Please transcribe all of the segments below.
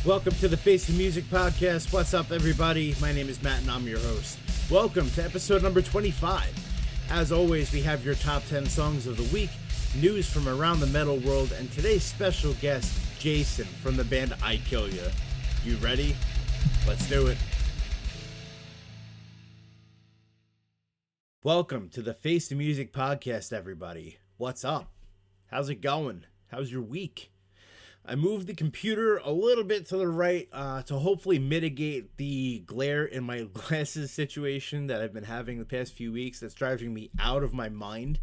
Welcome to the Face of Music podcast. What's up, everybody? My name is Matt, and I'm your host. Welcome to episode number 25. As always, we have your top 10 songs of the week, news from around the metal world, and today's special guest, Jason, from the band Ikillya. You ready? Let's do it. Welcome to the Face of Music podcast, everybody. What's up? How's it going? How's your week? I moved the computer a little bit to the right to hopefully mitigate the glare in my glasses situation that I've been having the past few weeks. That's driving me out of my mind.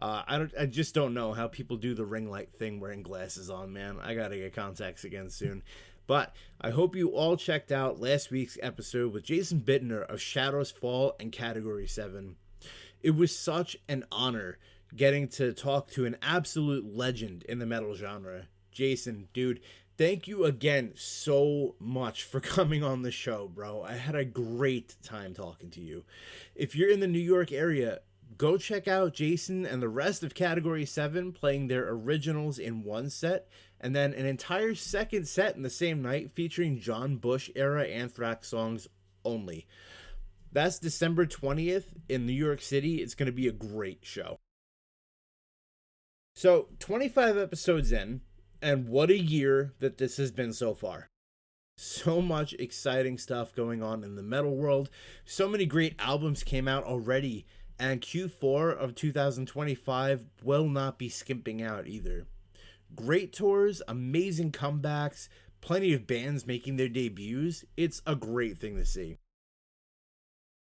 I just don't know how people do the ring light thing wearing glasses on, man. I gotta get contacts again soon. But I hope you all checked out last week's episode with Jason Bittner of Shadows Fall and Category 7. It was such an honor getting to talk to an absolute legend in the metal genre. Jason, dude, thank you again so much for coming on the show, bro. I had a great time talking to you. If you're in the New York area, go check out Jason and the rest of Category 7 playing their originals in one set, and then an entire second set in the same night featuring John Bush era Anthrax songs only. That's December 20th in New York City. It's going to be a great show. So, 25 episodes in, and what a year that this has been so far. So much exciting stuff going on in the metal world. So many great albums came out already. And Q4 of 2025 will not be skimping out either. Great tours, amazing comebacks, plenty of bands making their debuts. It's a great thing to see.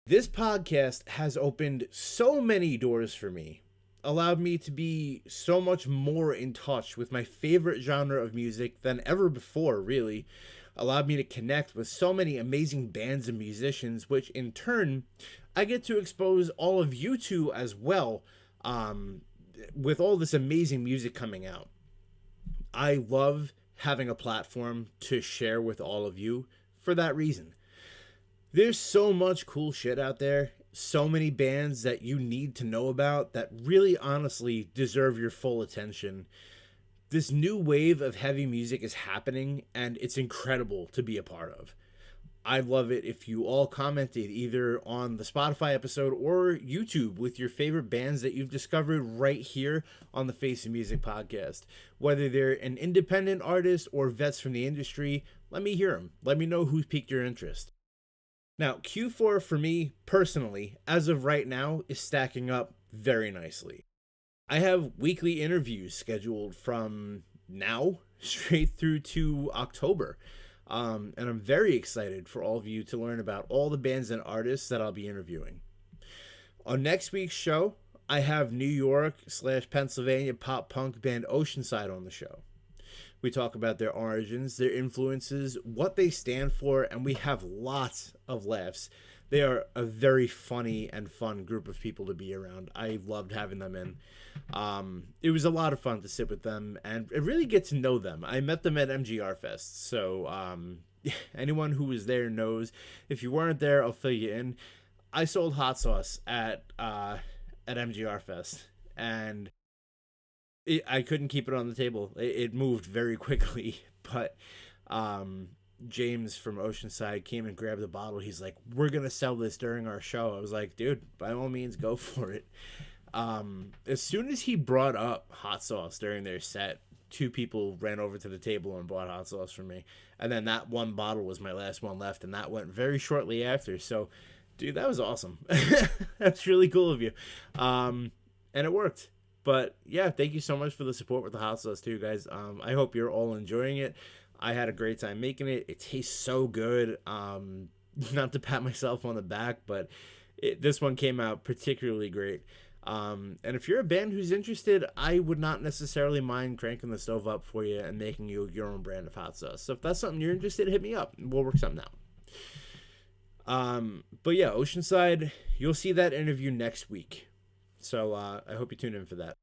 This podcast has opened so many doors for me. Allowed me to be so much more in touch with my favorite genre of music than ever before, really. Allowed me to connect with so many amazing bands and musicians, which in turn, I get to expose all of you to as well, with all this amazing music coming out. I love having a platform to share with all of you for that reason. There's so much cool shit out there. So many bands that you need to know about that really honestly deserve your full attention. This new wave of heavy music is happening, and it's incredible to be a part of. I'd love it if you all commented either on the Spotify episode or YouTube with your favorite bands that you've discovered right here on the Face of Music podcast. Whether they're an independent artist or vets from the industry, let me hear them. Let me know who piqued your interest. Now, Q4 for me, personally, as of right now, is stacking up very nicely. I have weekly interviews scheduled from now straight through to October. And I'm very excited for all of you to learn about all the bands and artists that I'll be interviewing. On next week's show, I have New York/Pennsylvania pop punk band Oceanside on the show. We talk about their origins, their influences, what they stand for, and we have lots of laughs. They are a very funny and fun group of people to be around. I loved having them in. It was a lot of fun to sit with them and really get to know them. I met them at MGR Fest, so anyone who was there knows. If you weren't there, I'll fill you in. I sold hot sauce at MGR Fest, and I couldn't keep it on the table. It moved very quickly, but James from Oceanside came and grabbed the bottle. He's like, "We're going to sell this during our show." I was like, "Dude, by all means, go for it." As soon as he brought up hot sauce during their set, 2 people ran over to the table and bought hot sauce for me. And then that one bottle was my last one left, and that went very shortly after. So, dude, that was awesome. That's really cool of you. And it worked. But yeah, thank you so much for the support with the hot sauce too, guys. I hope you're all enjoying it. I had a great time making it. It tastes so good. Not to pat myself on the back, but this one came out particularly great. And if you're a band who's interested, I would not necessarily mind cranking the stove up for you and making you your own brand of hot sauce. So if that's something you're interested in, hit me up. We'll work something out. But yeah, Oceanside, you'll see that interview next week. So I hope you tune in for that.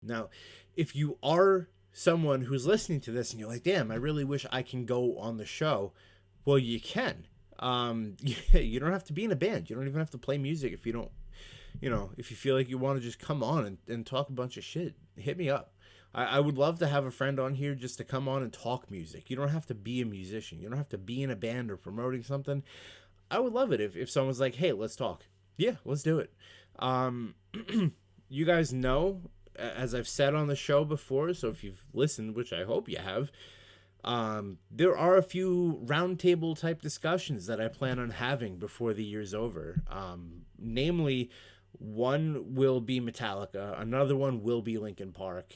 Now, if you are someone who's listening to this and you're like, damn, I really wish I can go on the show, well, you can. You don't have to be in a band. You don't even have to play music if you don't, if you feel like you want to just come on and talk a bunch of shit. Hit me up. I would love to have a friend on here just to come on and talk music. You don't have to be a musician. You don't have to be in a band or promoting something. I would love it if someone's like, hey, let's talk. Yeah, let's do it. You guys know, as I've said on the show before, so if you've listened, which I hope you have, there are a few roundtable type discussions that I plan on having before the year's over. Namely, one will be Metallica, another one will be Linkin Park.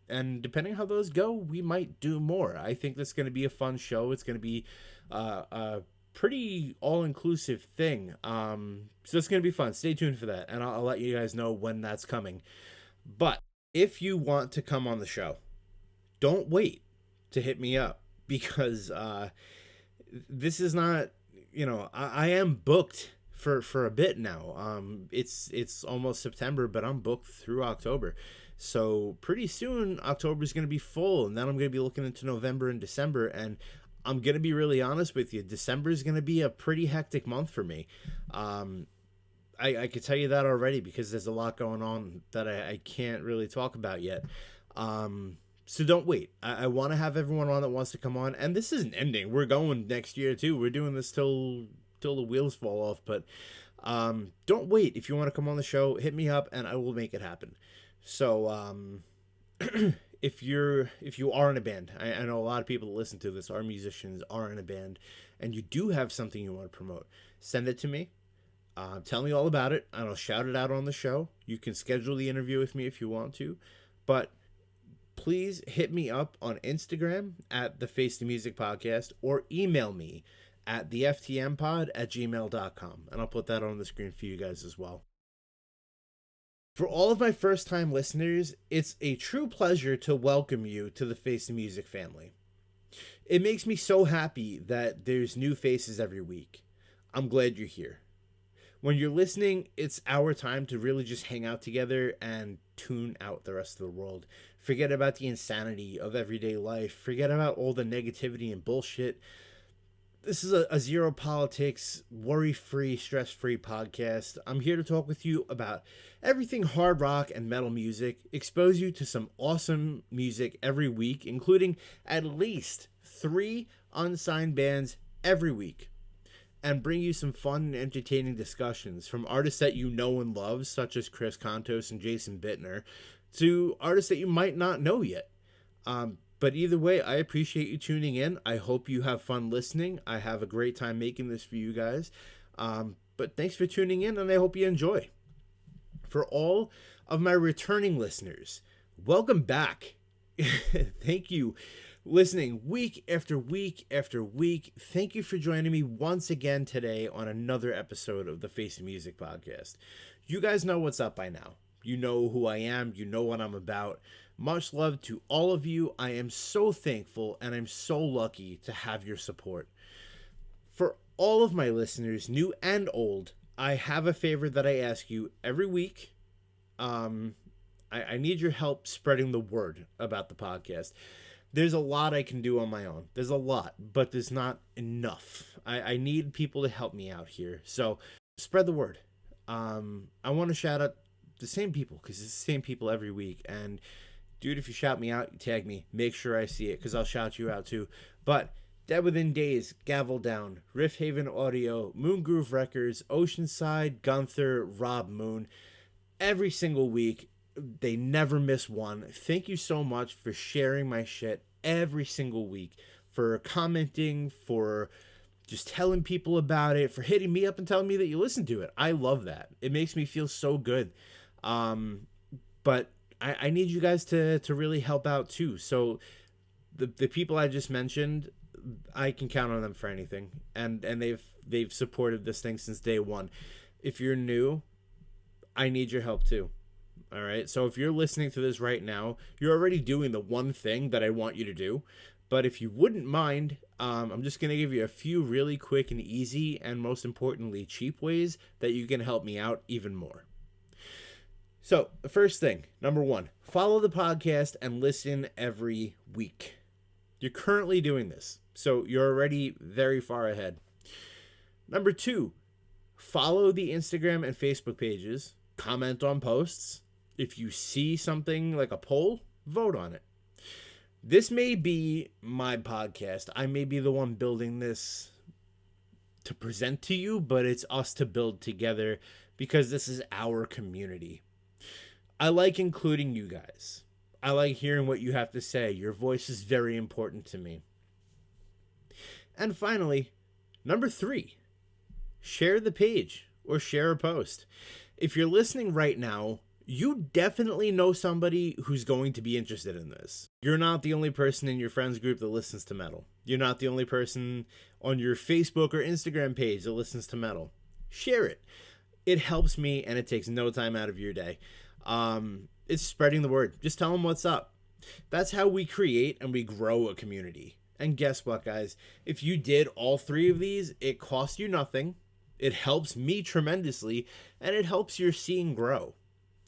And depending how those go, we might do more. I think this is going to be a fun show. It's going to be a pretty all-inclusive thing. So it's going to be fun. Stay tuned for that, and I'll let you guys know when that's coming. But if you want to come on the show, don't wait to hit me up, because this is not, I am booked for a bit now. It's almost September, but I'm booked through October. So pretty soon October is going to be full, and then I'm going to be looking into November and December, and I'm going to be really honest with you. December is going to be a pretty hectic month for me. I could tell you that already, because there's a lot going on that I can't really talk about yet. So don't wait. I want to have everyone on that wants to come on. And this isn't ending. We're going next year too. We're doing this till the wheels fall off. But don't wait. If you want to come on the show, hit me up and I will make it happen. So if you are in a band, I know a lot of people that listen to this are musicians, are in a band, and you do have something you want to promote, send it to me. Tell me all about it, and I'll shout it out on the show. You can schedule the interview with me if you want to, but please hit me up on Instagram at the Face the Music Podcast, or email me at theftmpod@gmail.com, and I'll put that on the screen for you guys as well. For all of my first-time listeners, it's a true pleasure to welcome you to the Face the Music family. It makes me so happy that there's new faces every week. I'm glad you're here. When you're listening, it's our time to really just hang out together and tune out the rest of the world. Forget about the insanity of everyday life. Forget about all the negativity and bullshit. This is a zero politics, worry-free, stress-free podcast. I'm here to talk with you about everything hard rock and metal music, expose you to some awesome music every week, including at least 3 unsigned bands every week, and bring you some fun and entertaining discussions from artists that you know and love, such as Chris Kontos and Jason Bittner, to artists that you might not know yet. But either way, I appreciate you tuning in. I hope you have fun listening. I have a great time making this for you guys. But thanks for tuning in, and I hope you enjoy. For all of my returning listeners, welcome back. Thank you. Listening week after week after week. Thank you for joining me once again today on another episode of the Face of Music podcast. You guys know what's up by now. You know who I am. You know what I'm about. Much love to all of you. I am so thankful and I'm so lucky to have your support. For all of my listeners, new and old, I have a favor that I ask you every week. I need your help spreading the word about the podcast. There's a lot I can do on my own. There's a lot, but there's not enough. I need people to help me out here. So spread the word. I want to shout out the same people, because it's the same people every week. And dude, if you shout me out, you tag me, make sure I see it, because I'll shout you out too. But Dead Within Days, Gavel Down, Riff Haven Audio, Moon Groove Records, Oceanside, Gunther, Rob Moon. Every single week, They never miss one. Thank you so much for sharing my shit every single week, for commenting, for just telling people about it, for hitting me up and telling me that you listen to it. I love that. It makes me feel so good. But I need you guys to really help out too. So the people I just mentioned, I can count on them for anything, and they've supported this thing since day one. If you're new, I need your help too. All right. So if you're listening to this right now, you're already doing the one thing that I want you to do. But if you wouldn't mind, I'm just going to give you a few really quick and easy, and most importantly, cheap ways that you can help me out even more. So the first thing, number one, follow the podcast and listen every week. You're currently doing this, so you're already very far ahead. Number two, follow the Instagram and Facebook pages, comment on posts. If you see something like a poll, vote on it. This may be my podcast. I may be the one building this to present to you, but it's us to build together because this is our community. I like including you guys. I like hearing what you have to say. Your voice is very important to me. And finally, number three, share the page or share a post. If you're listening right now, you definitely know somebody who's going to be interested in this. You're not the only person in your friends group that listens to metal. You're not the only person on your Facebook or Instagram page that listens to metal. Share it. It helps me, and it takes no time out of your day. It's spreading the word. Just tell them what's up. That's how we create and we grow a community. And guess what, guys? If you did all three of these, it costs you nothing. It helps me tremendously, and it helps your scene grow.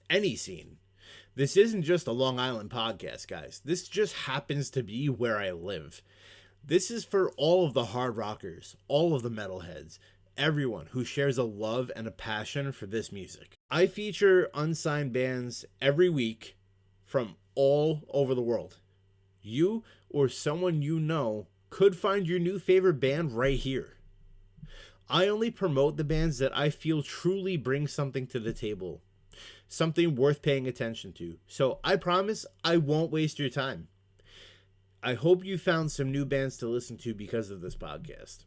Any scene. This isn't just a Long Island podcast, guys. This just happens to be where I live. This is for all of the hard rockers, all of the metalheads, everyone who shares a love and a passion for this music. I feature unsigned bands every week from all over the world. You or someone you know could find your new favorite band right here. I only promote the bands that I feel truly bring something to the table. Something worth paying attention to. So I promise I won't waste your time. I hope you found some new bands to listen to because of this podcast.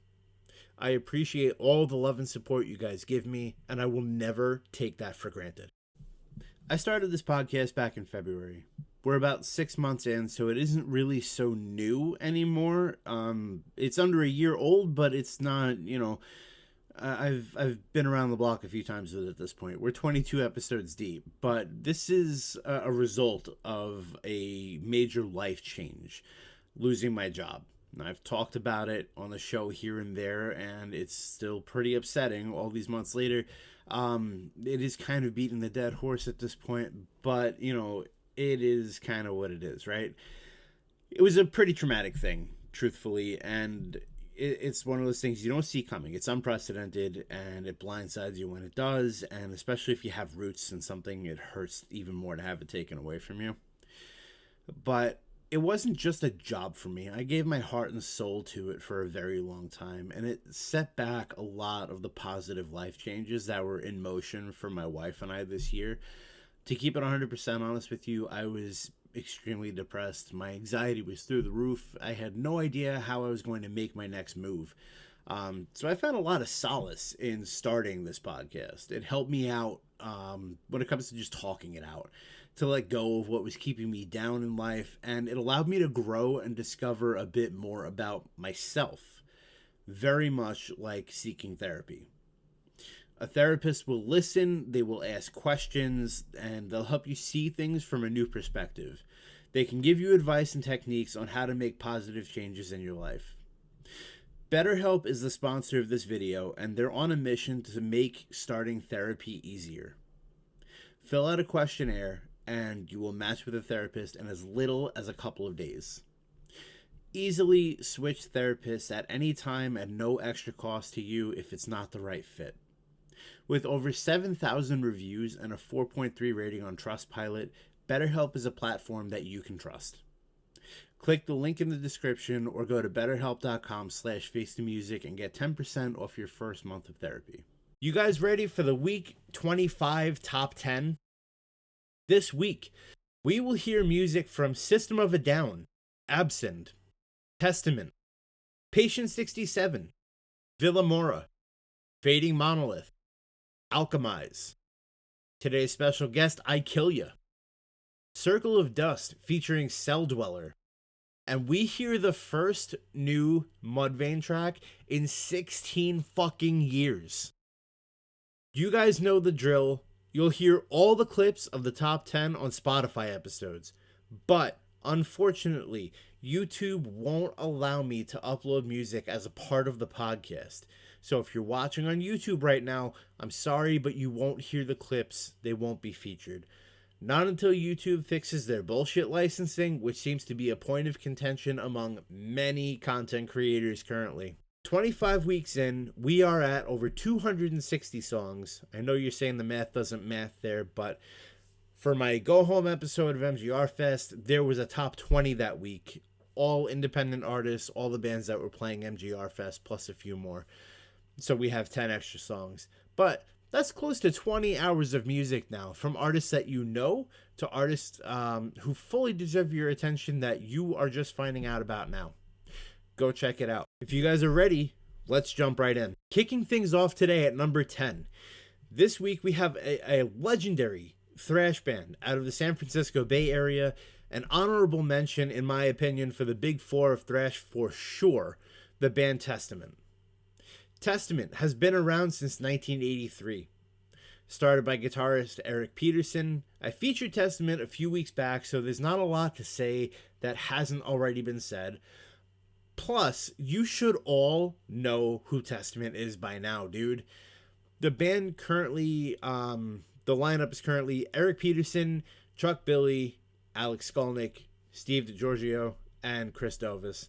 I appreciate all the love and support you guys give me, and I will never take that for granted. I started this podcast back in February. We're about 6 months in, so it isn't really so new anymore. It's under a year old, but it's not, I've been around the block a few times with it at this point. We're 22 episodes deep, but this is a result of a major life change, losing my job. I've talked about it on the show here and there, and it's still pretty upsetting all these months later. It is kind of beating the dead horse at this point, but, it is kind of what it is, right? It was a pretty traumatic thing, truthfully, and it's one of those things you don't see coming. It's unprecedented, and it blindsides you when it does, and especially if you have roots in something, it hurts even more to have it taken away from you. But it wasn't just a job for me. I gave my heart and soul to it for a very long time, and it set back a lot of the positive life changes that were in motion for my wife and I this year. To keep it 100% honest with you, I was extremely depressed. My anxiety was through the roof. I had no idea how I was going to make my next move. So I found a lot of solace in starting this podcast. It helped me out when it comes to just talking it out, to let go of what was keeping me down in life, and it allowed me to grow and discover a bit more about myself, very much like seeking therapy. A therapist will listen, they will ask questions, and they'll help you see things from a new perspective. They can give you advice and techniques on how to make positive changes in your life. BetterHelp is the sponsor of this video, and they're on a mission to make starting therapy easier. Fill out a questionnaire, and you will match with a therapist in as little as a couple of days. Easily switch therapists at any time at no extra cost to you if it's not the right fit. With over 7,000 reviews and a 4.3 rating on Trustpilot, BetterHelp is a platform that you can trust. Click the link in the description or go to betterhelp.com/facethemusic and get 10% off your first month of therapy. You guys ready for the week 25 top 10? This week, we will hear music from System of a Down, Absinthe, Testament, Patient 67, Villamora, Fading Monolith, Alchemize. Today's special guest, Ikillya, Circle of Dust featuring Cell Dweller. And we hear the first new Mudvayne track in 16 fucking years. You guys know the drill. You'll hear all the clips of the top 10 on Spotify episodes. But unfortunately, YouTube won't allow me to upload music as a part of the podcast. So if you're watching on YouTube right now, I'm sorry, but you won't hear the clips. They won't be featured. Not until YouTube fixes their bullshit licensing, which seems to be a point of contention among many content creators currently. 25 weeks in, we are at over 260 songs. I know you're saying the math doesn't math there, but for my go home episode of MGR Fest, there was a top 20 that week. All independent artists, all the bands that were playing MGR Fest, plus a few more. So we have 10 extra songs. But that's close to 20 hours of music now, from artists that you know to artists who fully deserve your attention that you are just finding out about now. Go check it out. If you guys are ready, let's jump right in. Kicking things off today at number 10. This week we have a legendary thrash band out of the San Francisco Bay Area. An honorable mention, in my opinion, for the big four of thrash for sure, the band Testament. Testament has been around since 1983. Started by guitarist Eric Peterson. I featured Testament a few weeks back, so there's not a lot to say that hasn't already been said. Plus, you should all know who Testament is by now, dude. The band currently, the lineup is currently Eric Peterson, Chuck Billy, Alex Skolnick, Steve DiGiorgio, and Chris Dovis.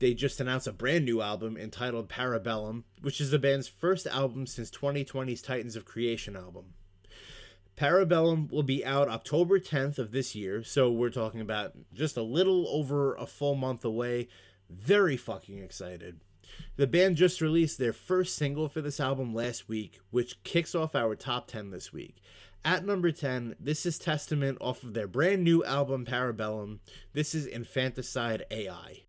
They just announced a brand new album entitled Parabellum, which is the band's first album since 2020's Titans of Creation album. Parabellum will be out October 10th of this year, so we're talking about just a little over a full month away. Very fucking excited. The band just released their first single for this album last week, which kicks off our top 10 this week. At number 10, this is Testament off of their brand new album Parabellum. This is Infanticide AI.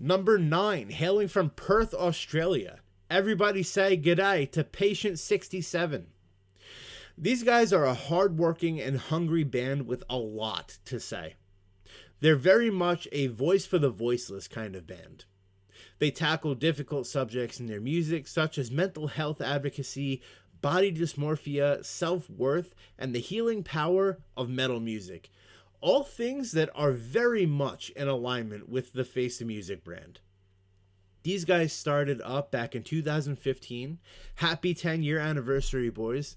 Number 9, hailing from Perth, Australia. Everybody say g'day to Patient 67. These guys are a hardworking and hungry band with a lot to say. They're very much a voice for the voiceless kind of band. They tackle difficult subjects in their music, such as mental health advocacy, body dysmorphia, self-worth, and the healing power of metal music. All things that are very much in alignment with the Face of Music brand. These guys started up back in 2015. Happy 10-year anniversary, boys.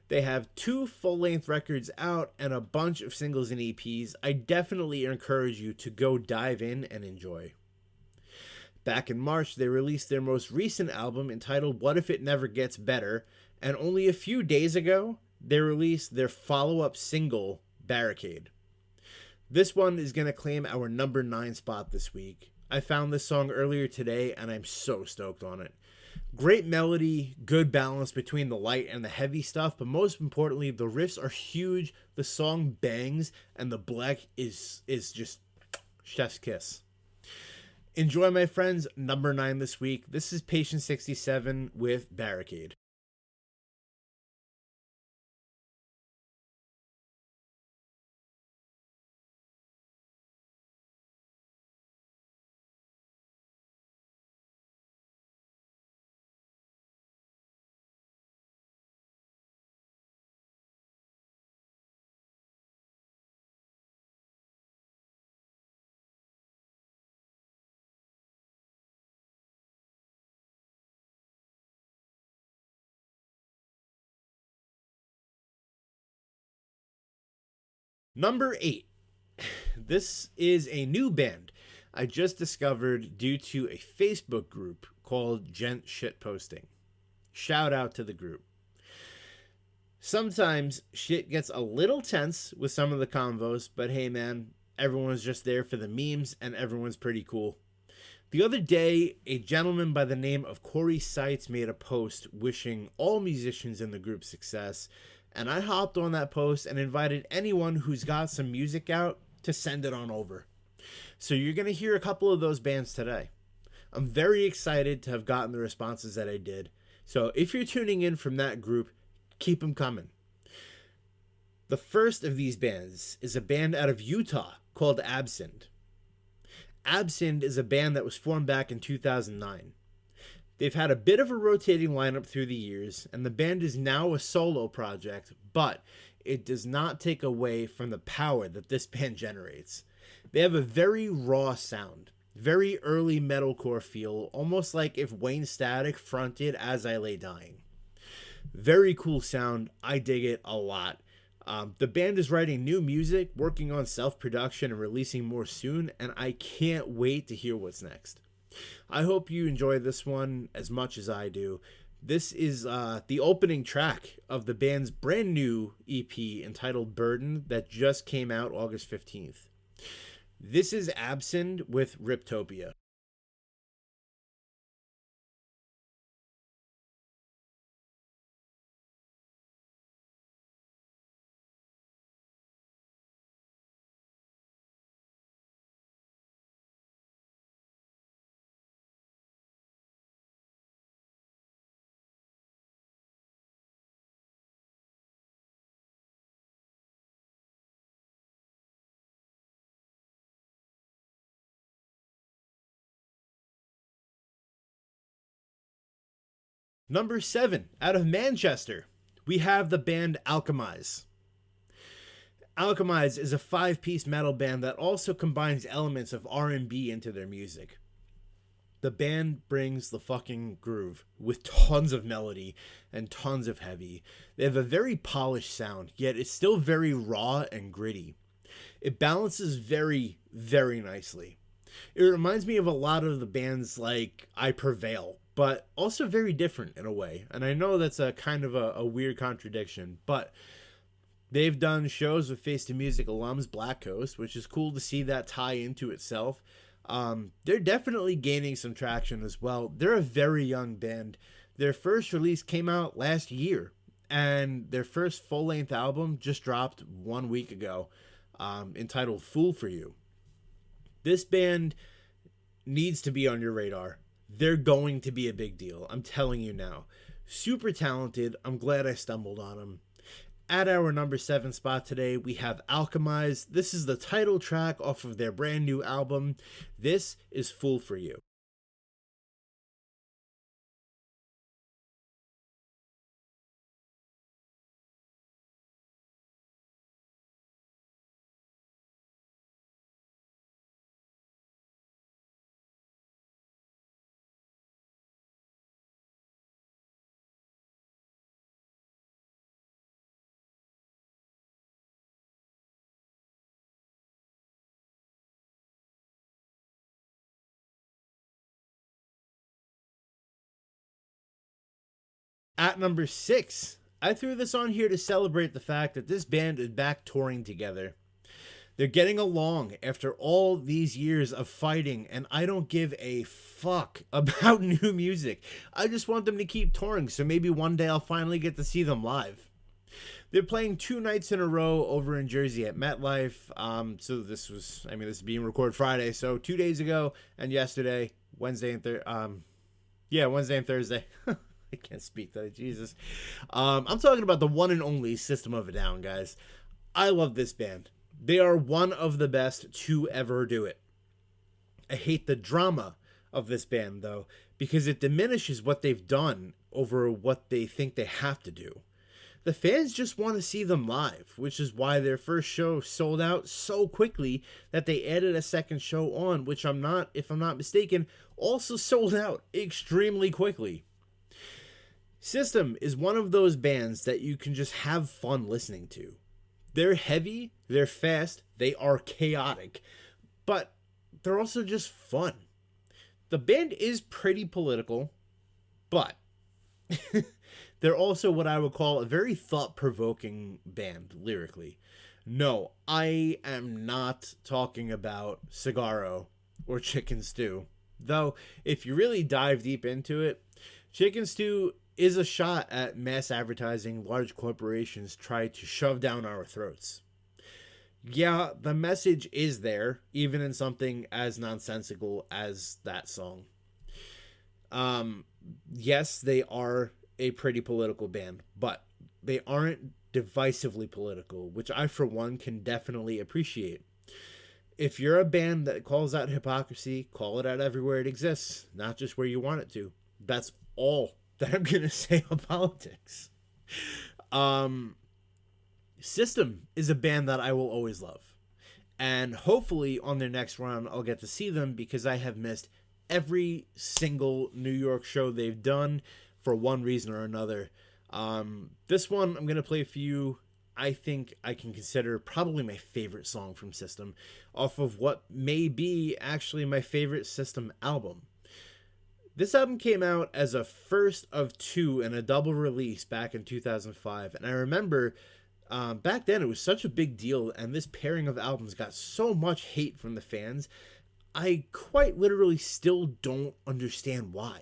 They have 2 full-length records out and a bunch of singles and EPs. I definitely encourage you to go dive in and enjoy. Back in March, they released their most recent album entitled What If It Never Gets Better, and only a few days ago, they released their follow-up single, Barricade. This one is going to claim our number 9 spot this week. I found this song earlier today, and I'm so stoked on it. Great melody, good balance between the light and the heavy stuff, but most importantly, the riffs are huge, the song bangs, and the black is just chef's kiss. Enjoy, my friends. Number 9 this week. This is Patient 67 with Barricade. Number 8. This is a new band I just discovered due to a Facebook group called Gent Shitposting. Shout out to the group. Sometimes shit gets a little tense with some of the convos, but hey man, everyone's just there for the memes and everyone's pretty cool. The other day, a gentleman by the name of Corey Seitz made a post wishing all musicians in the group success, and I hopped on that post and invited anyone who's got some music out to send it on over. So you're going to hear a couple of those bands today. I'm very excited to have gotten the responses that I did. So if you're tuning in from that group, keep them coming. The first of these bands is a band out of Utah called Absinthe. Absinthe is a band that was formed back in 2009. They've had a bit of a rotating lineup through the years, and the band is now a solo project, but it does not take away from the power that this band generates. They have a very raw sound, very early metalcore feel, almost like if Wayne Static fronted As I Lay Dying. Very cool sound. I dig it a lot. The band is writing new music, working on self-production, and releasing more soon, and I can't wait to hear what's next. I hope you enjoy this one as much as I do. This is the opening track of the band's brand new EP entitled Burden that just came out August 15th. This is Absinthe with Riptopia. Number 7, out of Manchester, we have the band Alchemize. Alchemize is a 5-piece metal band that also combines elements of R&B into their music. The band brings the fucking groove with tons of melody and tons of heavy. They have a very polished sound, yet it's still very raw and gritty. It balances very, very nicely. It reminds me of a lot of the bands like I Prevail, but also very different in a way. And I know that's a kind of a weird contradiction, but they've done shows with Face to Music alums Black Coast, which is cool to see that tie into itself. They're definitely gaining some traction as well. They're a very young band. Their first release came out last year, and their first full-length album just dropped 1 week ago, entitled Fool for You. This band needs to be on your radar. They're going to be a big deal. I'm telling you now. Super talented. I'm glad I stumbled on them. At our number 7 spot today, we have Alchemize. This is the title track off of their brand new album. This is Fool for You. At number 6, I threw this on here to celebrate the fact that this band is back touring together. They're getting along after all these years of fighting, and I don't give a fuck about new music. I just want them to keep touring, so maybe one day I'll finally get to see them live. They're playing 2 nights in a row over in Jersey at MetLife. So this is being recorded Friday, so 2 days ago and yesterday, Wednesday and Thursday. I can't speak that, Jesus. I'm talking about the one and only System of a Down, guys. I love this band. They are one of the best to ever do it. I hate the drama of this band, though, because it diminishes what they've done over what they think they have to do. The fans just want to see them live, which is why their first show sold out so quickly that they added a second show on, which if I'm not mistaken, also sold out extremely quickly. System is one of those bands that you can just have fun listening to. They're heavy, they're fast, they are chaotic, but they're also just fun. The band is pretty political, but they're also what I would call a very thought provoking band lyrically. No, I am not talking about Cigarro or Chicken Stew. Though, if you really dive deep into it, Chicken Stew is a shot at mass advertising large corporations try to shove down our throats. Yeah, the message is there, even in something as nonsensical as that song. Um, yes, they are a pretty political band, but they aren't divisively political, which I, for one, can definitely appreciate. If you're a band that calls out hypocrisy, call it out everywhere it exists, not just where you want it to. That's all that I'm going to say on politics. Um, System is a band that I will always love. And hopefully on their next run, I'll get to see them because I have missed every single New York show they've done for one reason or another. This one, I'm going to play for you. I think I can consider probably my favorite song from System off of what may be actually my favorite System album. This album came out as a first of two in a double release back in 2005. And I remember back then it was such a big deal, and this pairing of albums got so much hate from the fans. I quite literally still don't understand why.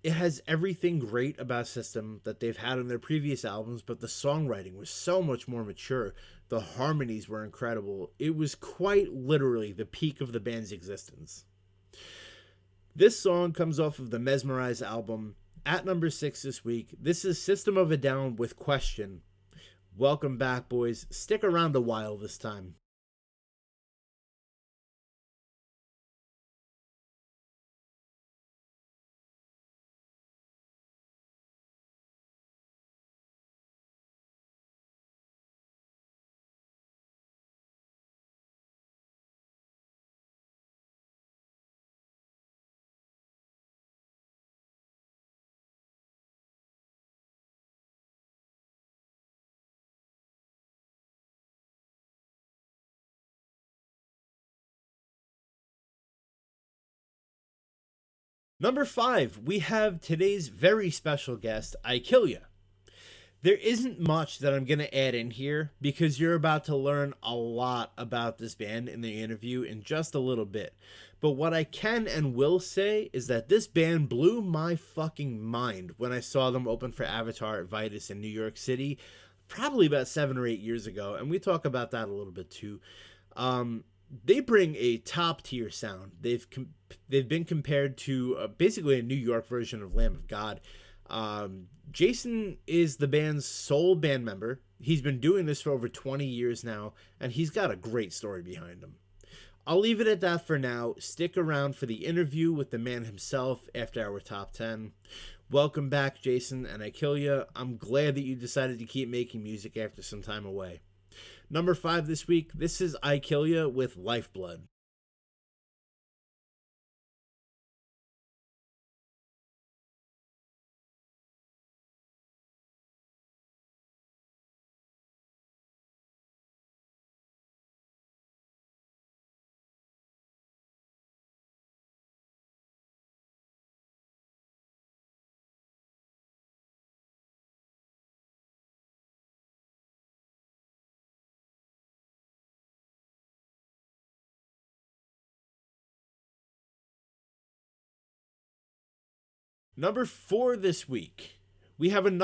It has everything great about System that they've had on their previous albums, but the songwriting was so much more mature. The harmonies were incredible. It was quite literally the peak of the band's existence. This song comes off of the Mesmerize album at number 6 this week. This is System of a Down with Question. Welcome back, boys. Stick around a while this time. Number 5, we have today's very special guest, Ikillya. There isn't much that I'm going to add in here because you're about to learn a lot about this band in the interview in just a little bit. But what I can and will say is that this band blew my fucking mind when I saw them open for Avatar at Vitus in New York City, probably about 7 or 8 years ago. And we talk about that a little bit too. They bring a top tier sound. They've been compared to basically a New York version of Lamb of God. Jason is the band's sole band member. He's been doing this for over 20 years now, and he's got a great story behind him. I'll leave it at that for now. Stick around for the interview with the man himself after our top 10. Welcome back, Jason and Ikillya. I'm glad that you decided to keep making music after some time away. Number 5 this week, this is Ikillya with Lifeblood. Number 4 this week, we have another